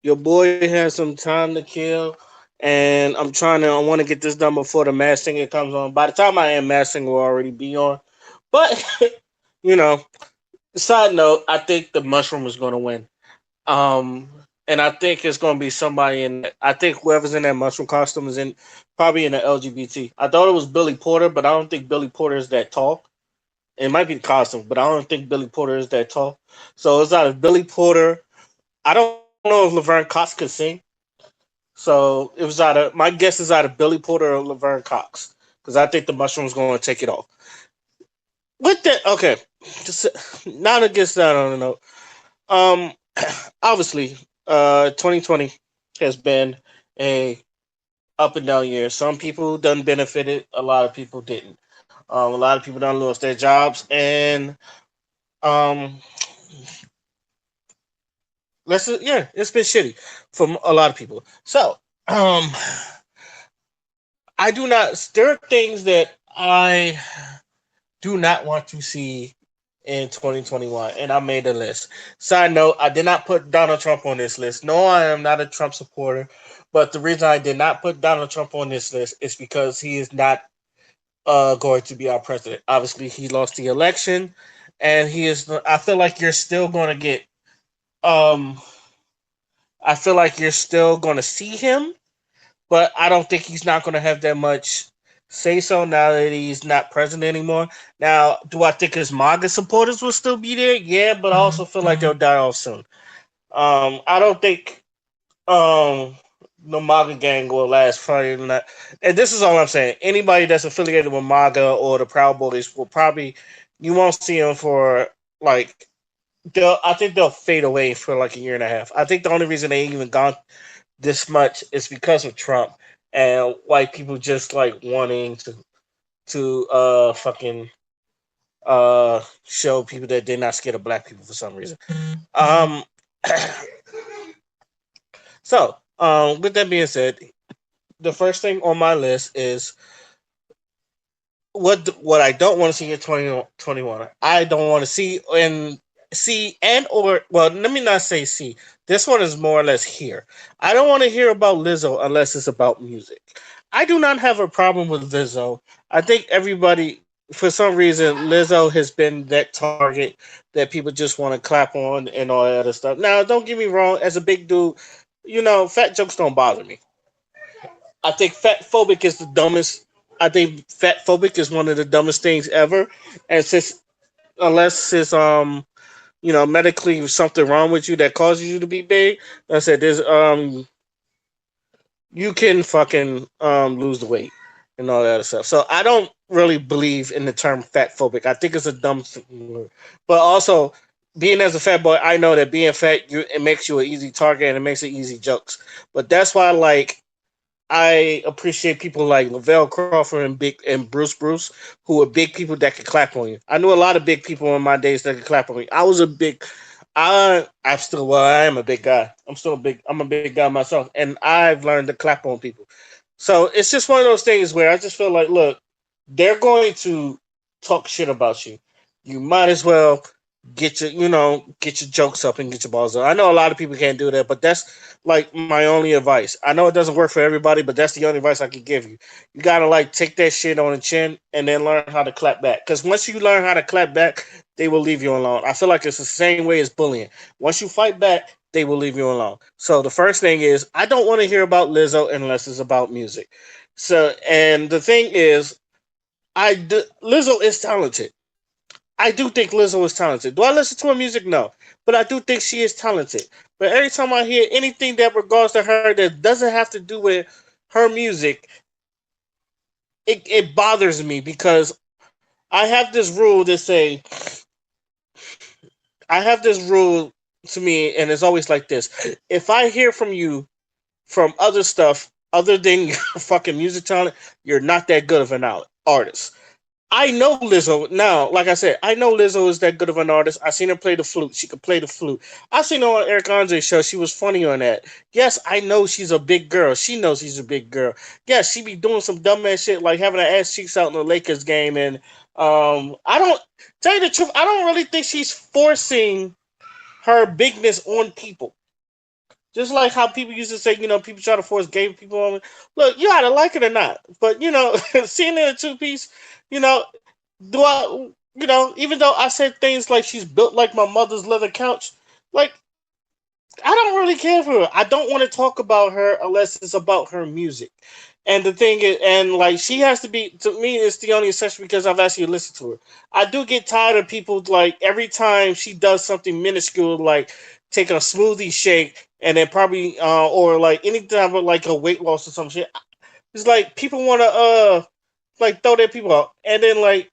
Your boy has some time to kill, and I want to get this done before the Mass Singer comes on. By the time I am Mass Singer will already be on. But, you know, side note, I think the Mushroom is going to win. Um, and I think it's going to be somebody in that. I think whoever's in that mushroom costume is in probably in the LGBT. I thought it was Billy Porter, but I don't think Billy Porter is that tall. It might be the costume, but I don't think Billy Porter is that tall. So it's either Billy Porter. I don't know if Laverne Cox could sing. So it was either my guess is either Billy Porter or Laverne Cox because I think the mushroom's going to take it off. With that, okay, just, now to get that on the note. Um, obviously, 2020 has been a up and down year. Some people done benefited, a lot of people didn't. A lot of people done lost their jobs, and um, yeah, it's been shitty for a lot of people. So, um, I do not. There are things that I do not want to see in 2021, and I made a list. Side note: I did not put Donald Trump on this list. No, I am not a Trump supporter, but the reason I did not put Donald Trump on this list is because he is not going to be our president. Obviously, he lost the election, and he is. I feel like you're still going to get. Um, I feel like you're still going to see him, but I don't think he's not going to have that much say so now that he's not president anymore. Now, do I think his MAGA supporters will still be there? Yeah, but I also feel like they'll die off soon. I don't think um the MAGA gang will last probably not. And this is all I'm saying. Anybody that's affiliated with MAGA or the Proud Boys will probably you won't see them for like I think they'll fade away for like a year and a half. I think the only reason they even gone this much is because of Trump and white people just like wanting to fucking show people that they're not scared of black people for some reason. Um with that being said, the first thing on my list is what I don't want to see in 2021. I don't want to see and or well, let me not say see. This one is more or less here. I don't want to hear about Lizzo unless it's about music. I do not have a problem with Lizzo. I think everybody for some reason Lizzo has been that target that people just want to clap on and all that other stuff. Now, don't get me wrong, as a big dude, fat jokes don't bother me. I think fat phobic is the dumbest. I think fat phobic is one of the dumbest things ever. And since unless it's medically something wrong with you that causes you to be big, like I said there's you can fucking lose the weight and all that other stuff. So I don't really believe in the term fat phobic. I think it's a dumb word. But also being as a fat boy, I know that being fat it makes you an easy target and it makes it easy jokes. But that's why I appreciate people like Lavelle Crawford and Bruce, who are big people that can clap on you. I knew a lot of big people in my days that could clap on me. I'm still well, I am a big guy. I'm a big guy myself, and I've learned to clap on people. So it's just one of those things where I just feel like, look, they're going to talk shit about you. You might as well get your jokes up and get your balls up. I know a lot of people can't do that, but that's like my only advice. I know it doesn't work for everybody, but that's the only advice I can give you. You gotta like take that shit on the chin and then learn how to clap back. Because once you learn how to clap back, they will leave you alone. I feel like it's the same way as bullying. Once you fight back, they will leave you alone. So the first thing is, I don't want to hear about Lizzo unless it's about music. So, and the thing is, Lizzo is talented. I do think Lizzo is talented. Do I listen to her music? No. But I do think she is talented. But every time I hear anything that regards to her that doesn't have to do with her music, it bothers me because I have this rule that say I have this rule to me, and it's always like this. If I hear from you from other stuff other than your fucking music talent, you're not that good of an artist. I know Lizzo now. Like I said, I know Lizzo is that good of an artist. I seen her play the flute. She could play the flute. I seen her on Eric Andre's show. She was funny on that. Yes, I know she's a big girl. She knows she's a big girl. Yes, she be doing some dumbass shit like having her ass cheeks out in the Lakers game. And I don't tell you the truth. I don't really think she's forcing her bigness on people. Just like how people used to say, people try to force gay people on. Look, you either like it or not. But seeing it in a two piece, you know, do I, even though I said things like she's built like my mother's leather couch, like I don't really care for her. I don't want to talk about her unless it's about her music. And the thing is, and like she has to be to me, it's the only exception because I've actually listened to her. I do get tired of people like every time she does something minuscule, like take a smoothie shake, and then probably or like any type of like a weight loss or some shit. It's like people want to like throw their people out, and then like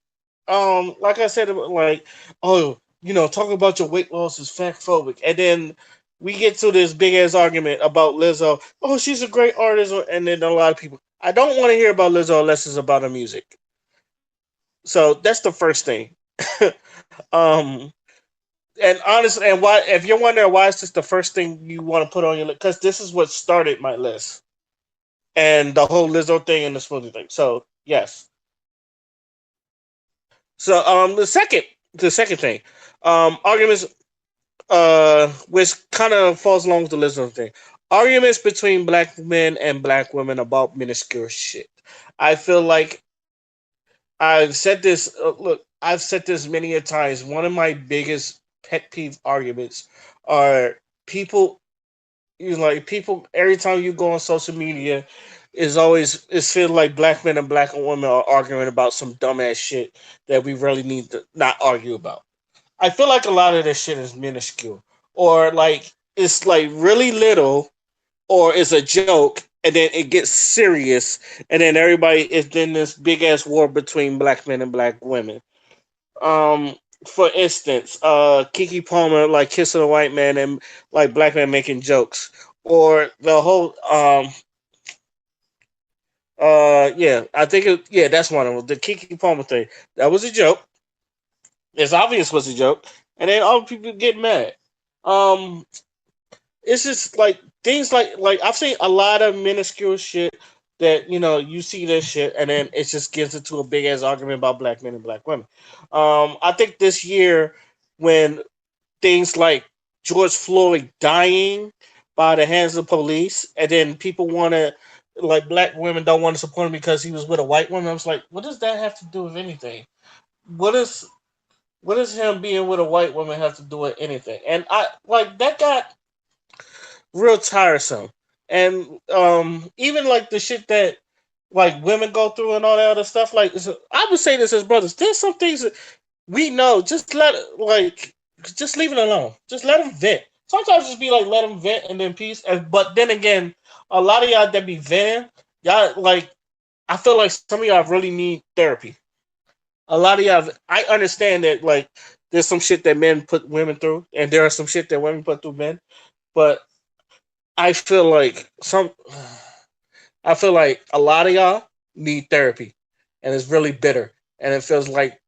I said, like oh talking about your weight loss is fat phobic, and then we get to this big ass argument about Lizzo. Oh, she's a great artist, and then a lot of people. I don't want to hear about Lizzo unless it's about her music. So that's the first thing. um, and honestly, and why? If you're wondering why is this the first thing you want to put on your list, because this is what started my list, and the whole Lizzo thing and the smoothie thing. So yes. So the second thing, arguments which kind of falls along with the Lizzo thing. Arguments between black men and black women about minuscule shit. I feel like I've said this. Look, I've said this many a times. One of my biggest pet peeve arguments are people. Like people every time you go on social media, is always it feels like black men and black women are arguing about some dumbass shit that we really need to not argue about. I feel like a lot of this shit is minuscule, or like it's like really little, or it's a joke, and then it gets serious, and then everybody is in this big ass war between black men and black women. Um, for instance, Kiki Palmer like kissing a white man and like black man making jokes, or the whole yeah, I think yeah, that's one of them. The Kiki Palmer thing that was a joke. It's obvious was a joke, and then all people get mad. Um, it's just like things like I've seen a lot of minuscule shit that you see this shit, and then it just gets into a big ass argument about black men and black women. I think this year when things like George Floyd dying by the hands of police, and then people want to like black women don't want to support him because he was with a white woman. I was like, what does that have to do with anything? What is what does him being with a white woman have to do with anything? And I like that got real tiresome. And even like the shit that like women go through and all that other stuff. Like I would say this as brothers. There's some things that we know. Just leave it alone. Just let them vent. Sometimes just be like let them vent and then peace. But then again, a lot of y'all that be venting, y'all like I feel like some of y'all really need therapy. A lot of y'all, I understand that like there's some shit that men put women through, and there are some shit that women put through men. But I feel like I feel like a lot of y'all need therapy, and it's really bitter, and it feels like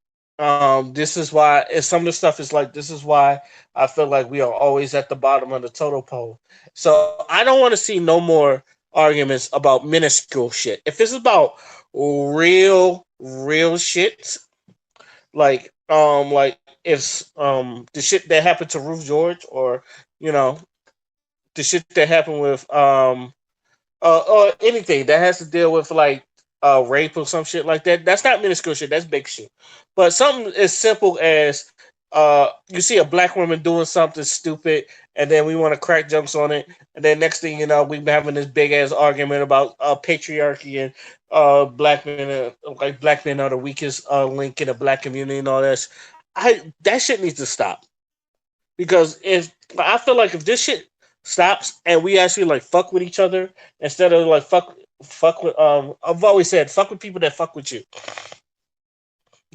this is why. And some of the stuff is like this is why I feel like we are always at the bottom of the total pole. So I don't want to see no more arguments about minuscule shit. If it's about real shit, like if the shit that happened to Ruth George, or you know the shit that happened with or anything that has to deal with like rape or some shit like that. That's not minuscule shit. That's big shit. But something as simple as you see a black woman doing something stupid, and then we want to crack jokes on it, and then next thing you know, we've been having this big ass argument about patriarchy and black men, like black men are the weakest link in the black community and all that. That shit needs to stop. Because if I feel like if this shit stops and we actually like fuck with each other instead of like fuck with I've always said fuck with people that fuck with you.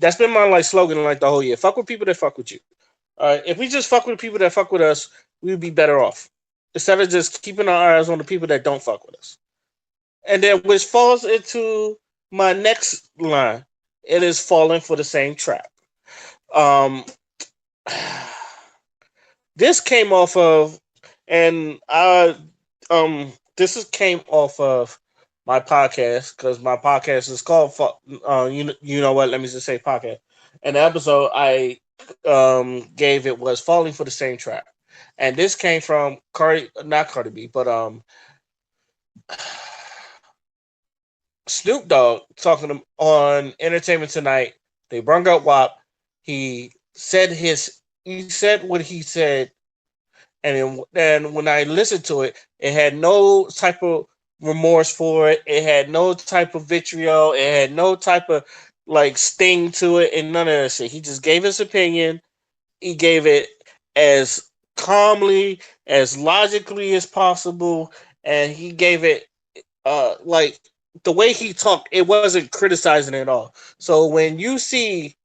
That's been my like slogan like the whole year. Fuck with people that fuck with you. If we just fuck with people that fuck with us, we would be better off instead of just keeping our eyes on the people that don't fuck with us. And then which falls into my next line. It is falling for the same trap. Um, this came off of, and this came off of my podcast because my podcast is called you know what? Let me just say podcast. And the episode I gave it was falling for the same trap. And this came from Cardi, not Cardi B, but Snoop Dogg talking on Entertainment Tonight. They brought up WAP. He said he said what he said, and then when I listened to it, it had no type of remorse for it. It had no type of vitriol. It had no type of like sting to it, and none of that shit. He just gave his opinion. He gave it as calmly, as logically as possible, and he gave it like the way he talked. It wasn't criticizing at all. So when you see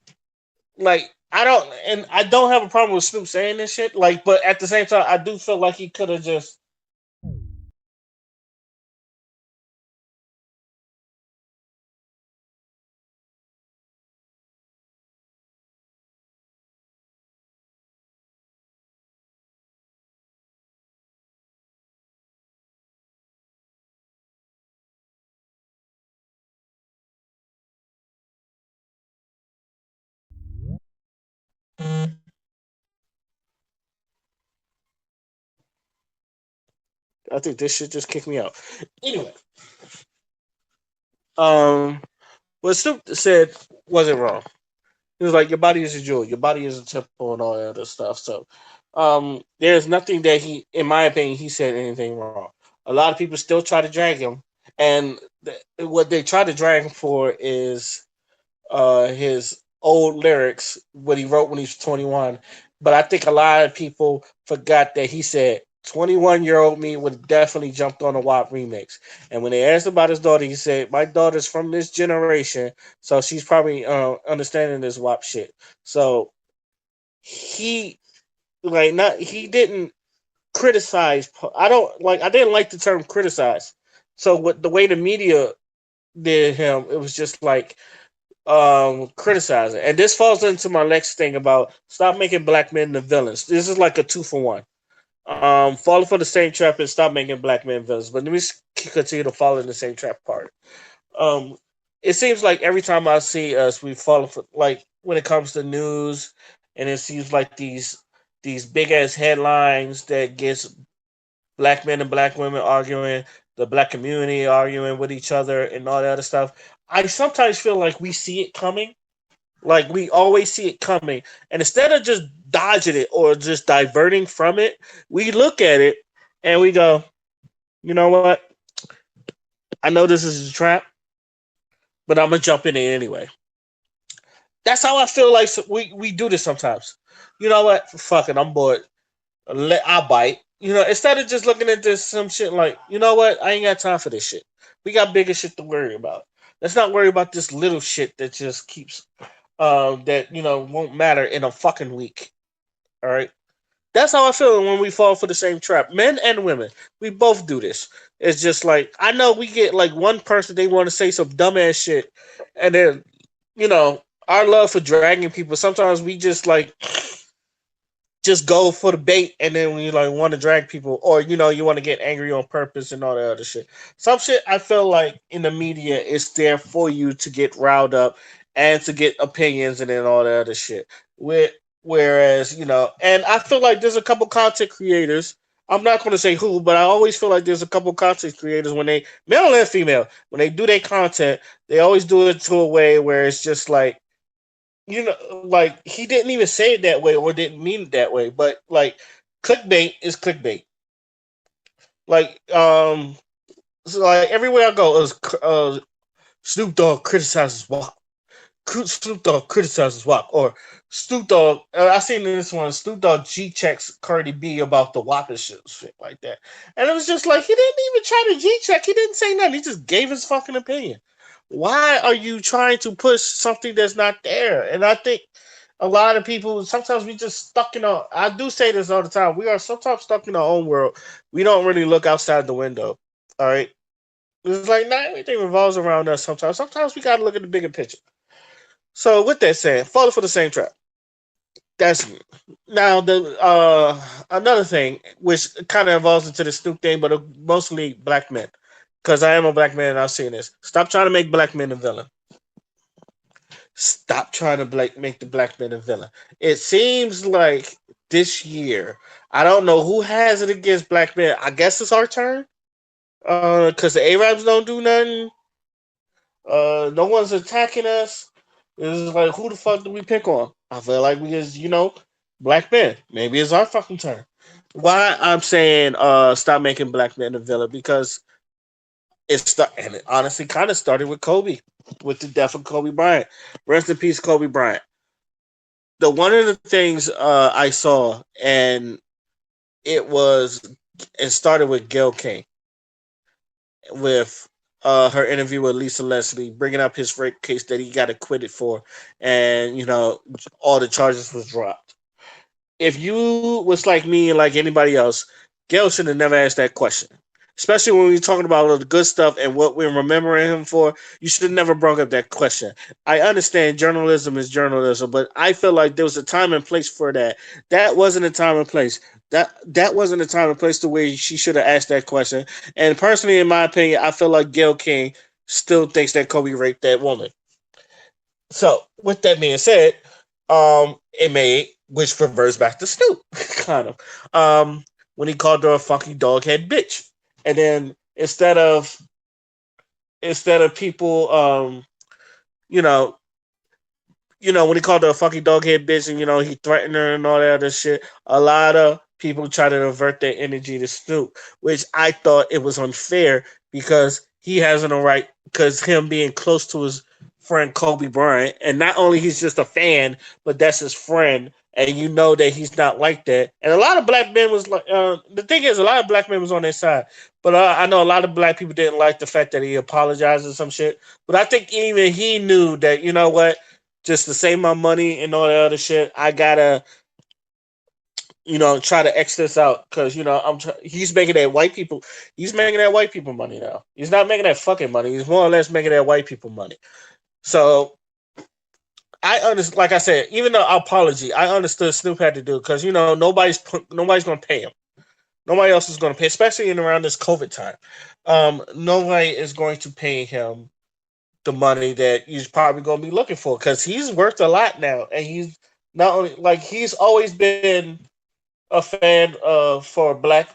like I don't have a problem with Snoop saying this shit. Like, but at the same time, I do feel like he could have just. I think this shit just kicked me out. Anyway, um, what Snoop said wasn't wrong. He was like, "Your body is a jewel. Your body is a temple, and all that other stuff." So, there's nothing that in my opinion, he said anything wrong. A lot of people still try to drag him, and what they try to drag him for is his old lyrics, what he wrote when he was 21. But I think a lot of people forgot that he said 21-year-old me would have definitely jumped on a WAP remix. And when they asked about his daughter, he said, "My daughter's from this generation, so she's probably understanding this WAP shit." So he not he didn't criticize. I didn't like the term criticize. So what the way the media did him, it was just like criticizing. And this falls into my next thing about stop making black men the villains. This is like a two for one. Falling for the same trap and stop making black men villains. But let me continue to fall in the same trap part. Um, it seems like every time I see us, we fall for like when it comes to news, and it seems like these big ass headlines that gets black men and black women arguing, the black community arguing with each other, and all that other stuff. I sometimes feel like we see it coming, like we always see it coming, and instead of just dodging it or just diverting from it, we look at it and we go, you know what? I know this is a trap, but I'm gonna jump in it anyway. That's how I feel like we do this sometimes. You know what? Fuck it, I'm bored. I bite. Instead of just looking at this some shit like, you know what? I ain't got time for this shit. We got bigger shit to worry about. Let's not worry about this little shit that just keeps that won't matter in a fucking week. All right. That's how I feel when we fall for the same trap. Men and women, we both do this. It's just like I know we get like one person they want to say some dumbass shit, and then our love for dragging people. Sometimes we just go for the bait, and then when you like want to drag people, or you want to get angry on purpose and all that other shit. Some shit I feel like in the media is there for you to get riled up and to get opinions and then all that other shit. With Whereas and I feel like there's a couple content creators. I'm not going to say who, but I always feel like there's a couple content creators when they male and female when they do their content, they always do it to a way where it's just like like he didn't even say it that way or didn't mean it that way, but like clickbait is clickbait. Like, so like everywhere I go, is Snoop Dogg criticizes WAP. Snoop Dogg criticizes WAP, or Snoop Dogg. I seen this one. Snoop Dogg G checks Cardi B about the WAP and shit like that, and it was just like he didn't even try to G check. He didn't say nothing. He just gave his fucking opinion. Why are you trying to push something that's not there? And I think a lot of people sometimes we just stuck in our. I do say this all the time. We are sometimes stuck in our own world. We don't really look outside the window. All right, it's like not everything revolves around us. Sometimes we gotta look at the bigger picture. So with that said, falling for the same trap. That's now the another thing which kind of evolves into the Snoop thing, but mostly black men. Because I am a black man and I've seen this. Stop trying to make black men a villain. Stop trying to make the black man a villain. It seems like this year. I don't know who has it against black men. I guess it's our turn. Because the Arabs don't do nothing. No one's attacking us. It's like, who the fuck do we pick on? I feel like because black men. Maybe it's our fucking turn. Why I'm saying stop making black men a villain because and it honestly kind of started with Kobe, with the death of Kobe Bryant. Rest in peace, Kobe Bryant. The one of the things I saw, and it was it started with Gail King with her interview with Lisa Leslie, bringing up his rape case that he got acquitted for, and all the charges was dropped. If you was like me and like anybody else, Gail should have never asked that question. Especially when we're talking about all the good stuff and what we're remembering him for, you should have never brought up that question. I understand journalism is journalism, but I feel like there was a time and place for that. That wasn't a time and place. That wasn't a time and place to where she should have asked that question. And personally, in my opinion, I feel like Gail King still thinks that Kobe raped that woman. So, with that being said, it made which reverts back to Snoop, kind of. When he called her a fucking doghead bitch, and then instead of people, you know, when he called her a fucking doghead bitch, and he threatened her and all that other shit, a lot of people try to divert their energy to Snoop, which I thought it was unfair because he has no right, because him being close to his friend Kobe Bryant, and not only he's just a fan, but that's his friend, and you know that he's not like that. And a lot of black men was like, the thing is, a lot of black men was on their side, but I know a lot of black people didn't like the fact that he apologized or some shit. But I think even he knew that what, just to save my money and all that other shit, I gotta try to X this out because he's making that white people. He's making that white people money now. He's not making that fucking money. He's more or less making that white people money. So I understand. Like I said, even the apology, I understood Snoop had to do because nobody's gonna pay him. Nobody else is gonna pay, especially in around this COVID time. Nobody is going to pay him the money that he's probably going to be looking for because he's worth a lot now, and he's not only like he's always been a fan for black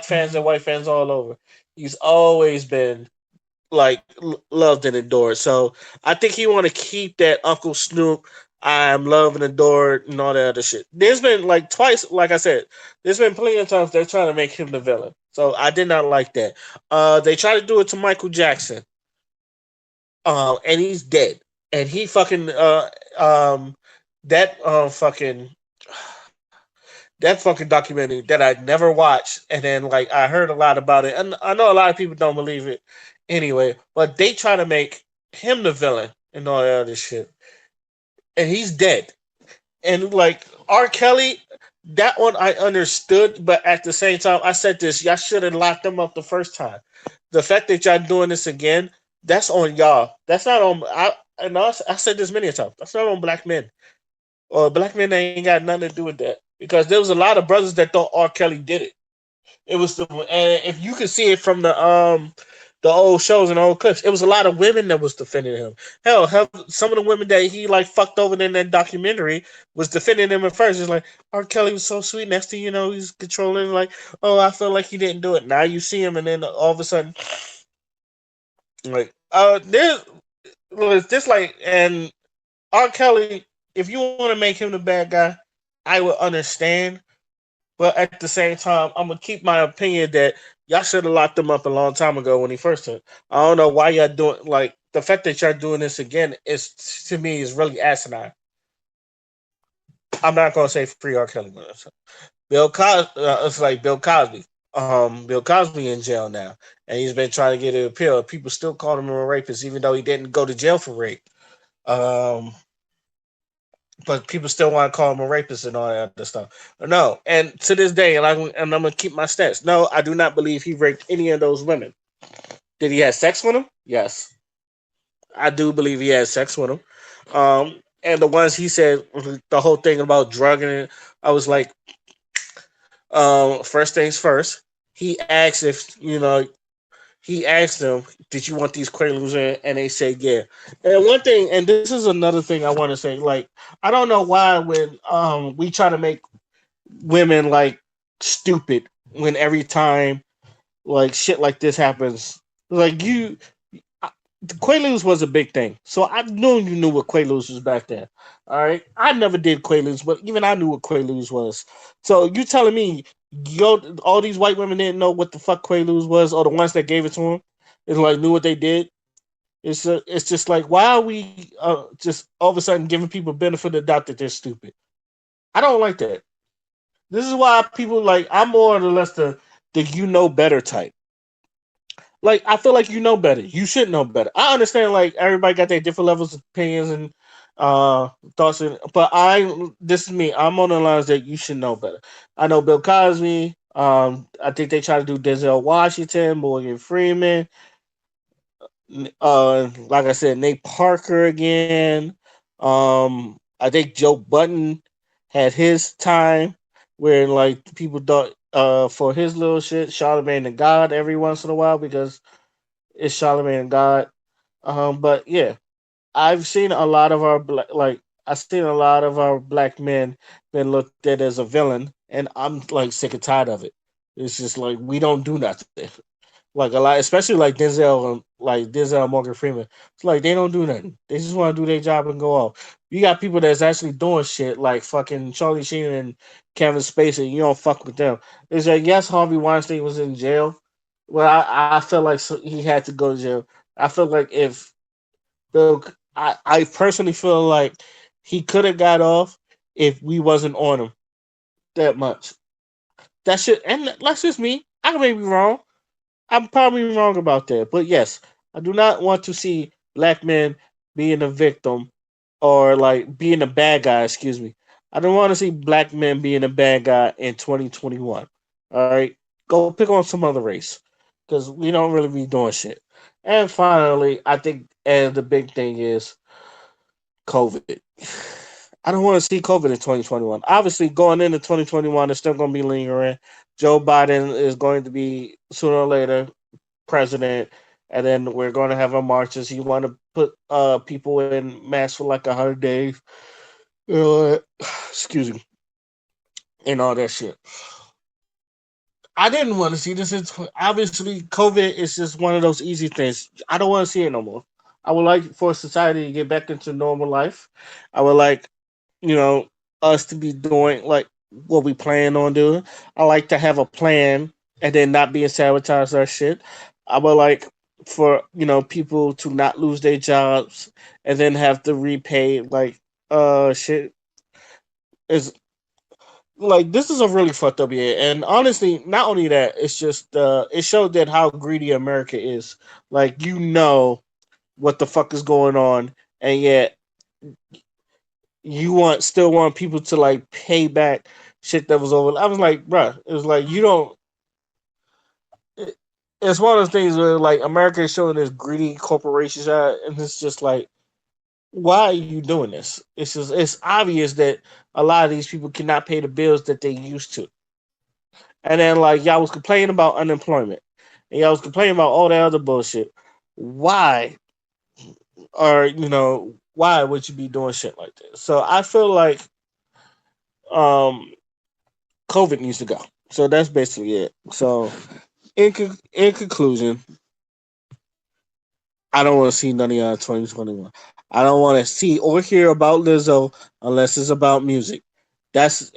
fans and white fans all over. He's always been loved and adored. So I think he want to keep that Uncle Snoop. I'm loved and adored and all that other shit. There's been like twice, like I said, there's been plenty of times they're trying to make him the villain. So I did not like that. They tried to do it to Michael Jackson, and he's dead. And he fucking that fucking documentary that I never watched, and then like I heard a lot about it, and I know a lot of people don't believe it anyway. But they try to make him the villain and all that other shit, and he's dead. And like R. Kelly, that one I understood, but at the same time, I said this: y'all should have locked them up the first time. The fact that y'all doing this again, that's on y'all. That's not on. I said this many times. That's not on black men. Or black men ain't got nothing to do with that because there was a lot of brothers that thought R. Kelly did it. It was and if you can see it from the old shows and old clips, it was a lot of women that was defending him. Hell, some of the women that he like fucked over in that documentary was defending him at first. It's like R. Kelly was so sweet. Next thing you know, he's controlling. Like, oh, I feel like he didn't do it. Now you see him, and then all of a sudden, like, there's this like and R. Kelly. If you want to make him the bad guy, I would understand. But at the same time, I'm gonna keep my opinion that y'all should have locked him up a long time ago when he first hit. I don't know why y'all doing like the fact that y'all doing this again is to me is really asinine. I'm not gonna say free R. Kelly. Bill Cosby, it's like Bill Cosby. Bill Cosby in jail now, and he's been trying to get an appeal. People still call him a rapist, even though he didn't go to jail for rape. Um, but people still want to call him a rapist and all that other stuff. No, and to this day, and I'm gonna keep my stats. No, I do not believe he raped any of those women. Did he have sex with them? Yes, I do believe he had sex with them. And the ones he said the whole thing about drugging it, I was like, first things first. He asked if he asked them, "Did you want these Quaaludes in?" And they said, "Yeah." And one thing, and this is another thing I want to say, like I don't know why when we try to make women like stupid when every time like shit like this happens. Like Quaaludes was a big thing, so I knew you knew what Quaaludes was back then. All right, I never did Quaaludes, but even I knew what Quaaludes was. So you telling me all these white women didn't know what the fuck Quaaludes was, or the ones that gave it to them, is like knew what they did? It's just like why are we just all of a sudden giving people benefit of the doubt that they're stupid? I don't like that. This is why people like I'm more or less the you know better type. Like I feel like you know better. You should know better. I understand like everybody got their different levels of opinions and thoughts, but I this is me. I'm on the lines that you should know better. I know Bill Cosby. I think they try to do Denzel Washington, Morgan Freeman. Like I said, Nate Parker again. I think Joe Button had his time where like people thought for his little shit, Charlemagne the God every once in a while because it's Charlemagne and God. But yeah, I've seen a lot of like I've seen a lot of our black men been looked at as a villain, and I'm like sick and tired of it. It's just like we don't do nothing. Like a lot, especially like Denzel and Morgan Freeman. It's like they don't do nothing. They just want to do their job and go off. You got people that's actually doing shit like fucking Charlie Sheen and Kevin Spacey. You don't fuck with them. It's like yes, Harvey Weinstein was in jail. Well, I feel like he had to go to jail. I feel like if Bill, I personally feel like he could have got off if we wasn't on him that much. That shit, and that's just me. I may be wrong. I'm probably wrong about that. But yes, I do not want to see black men being a victim or like being a bad guy, excuse me. I don't want to see black men being a bad guy in 2021. All right? Go pick on some other race because we don't really be doing shit. And finally, I think and the big thing is COVID. I don't want to see COVID in 2021. Obviously, going into 2021, it's still going to be lingering. Joe Biden is going to be sooner or later president, and then we're going to have our marches. You want to put people in masks for like 100 days, you know, excuse me, and all that shit. I didn't want to see this. It's obviously COVID is just one of those easy things. I don't want to see it no more. I would like for society to get back into normal life. I would like, you know, us to be doing like what we plan on doing. I like to have a plan and then not being sabotaged our shit. I would like for people to not lose their jobs and then have to repay like shit is like this is a really fucked up year. And honestly, not only that, it's just it showed that how greedy America is. Like what the fuck is going on, and yet you still want people to like pay back shit that was over. I was like, bruh, it was like you don't. It's one of those things where like America is showing this greedy corporations out, and it's just like, why are you doing this? It's obvious that a lot of these people cannot pay the bills that they used to, and then like y'all was complaining about unemployment, and y'all was complaining about all that other bullshit. Why or why would you be doing shit like this? So I feel like um COVID needs to go. So that's basically it. So in conclusion, I don't want to see none of y'all in 2021. I don't want to see or hear about Lizzo unless it's about music.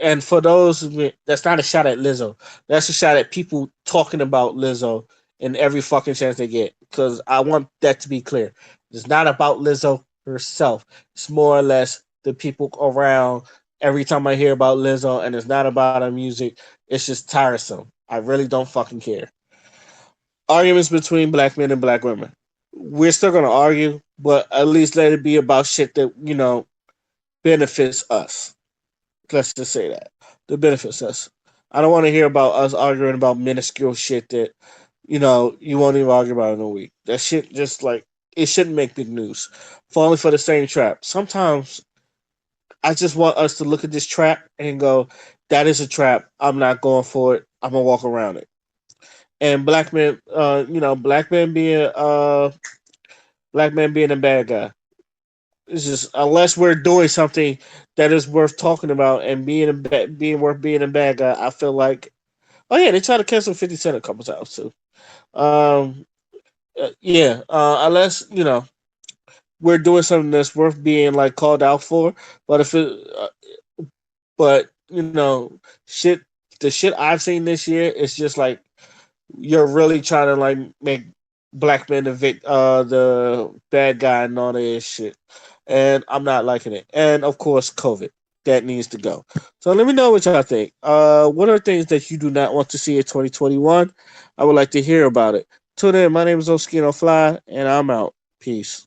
And for those that's not a shot at Lizzo. That's a shot at people talking about Lizzo in every fucking chance they get. Because I want that to be clear. It's not about Lizzo herself. It's more or less the people around. Every time I hear about Lizzo and it's not about her music, it's just tiresome. I really don't fucking care. Arguments between black men and black women. We're still gonna argue, but at least let it be about shit that benefits us. Let's just say that that benefits us. I don't want to hear about us arguing about minuscule shit that you won't even argue about in a week. That shit just like it shouldn't make big news. Falling for the same trap. Sometimes I just want us to look at this trap and go, "That is a trap. I'm not going for it. I'm gonna walk around it." And black men being a bad guy. It's just unless we're doing something that is worth talking about and being worth being a bad guy. I feel like, oh yeah, they tried to cancel 50 Cent a couple times too. Um, yeah, unless we're doing something that's worth being like called out for. But if it, but shit, the shit I've seen this year, it's just like you're really trying to like make black men the bad guy and all that shit, and I'm not liking it. And of course, COVID that needs to go. So let me know what y'all think. What are things that you do not want to see in 2021? I would like to hear about it. Tune in. My name is Oskino Fly, and I'm out. Peace.